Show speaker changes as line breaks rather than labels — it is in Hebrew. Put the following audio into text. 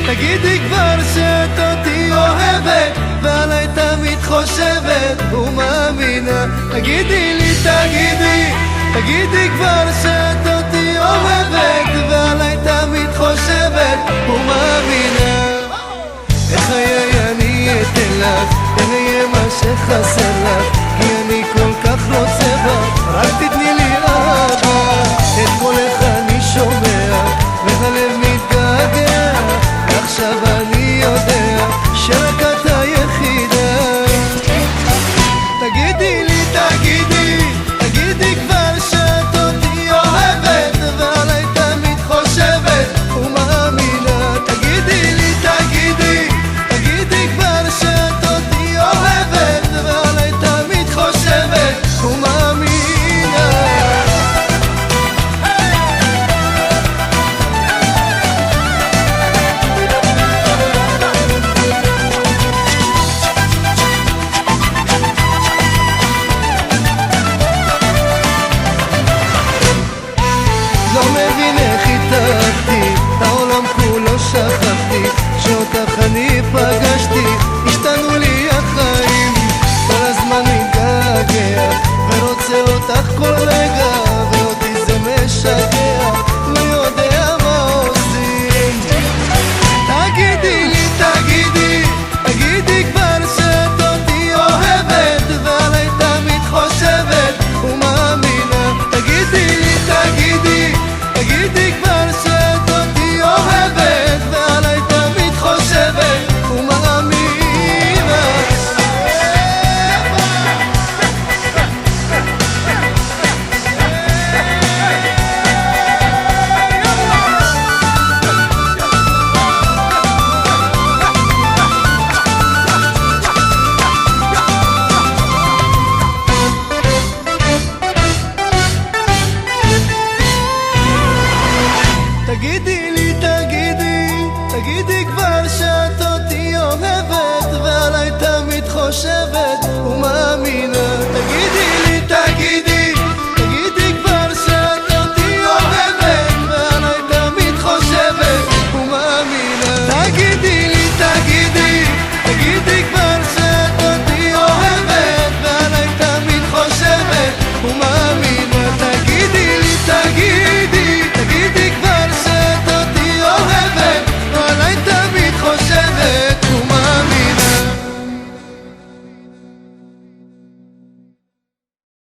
תגידי כבר שאת אותי אוהבת ועליי תמיד חושבת ומאמינה. תגידי לי, תגידי כבר שאת אותי אוהבת ועליי תמיד חושבת ומאמינה. איך היה אני אתן לך, איך יהיה מה שחסר לך, כי אני כל כך רוצה בך, רק תתני לי אהבה. את קולך אני שומע והלב מתגעגע, ועכשיו אני יודע שרק את היחידה. תגידי לי, תגידי כבר שאת אותי אוהבת ועליי תמיד חושבת ומאמינה. תגידי לי, תגידי כבר שאת אותי אוהבת ועליי תמיד חושבת ומאמינה. לא מבין איך התאהבתי, את העולם כולו שכחתי, שאותך אני פגשתי, השתנו לי החיים. כל הזמן מתגעגע ורוצה אותך כל רגע, ואותי זה משגע, לא יודע מה עושים. תגידי לי, תגידי כבר שאת אותי אוהבת ועליי תמיד חושבת ומאמינה. תגידי לי, תגידי כבר שאת אותי אוהבת ועליי תמיד חושבת ומאמינה. תגידי לי, תגידי כבר שאת אותי אוהבת ועליי תמיד חושבת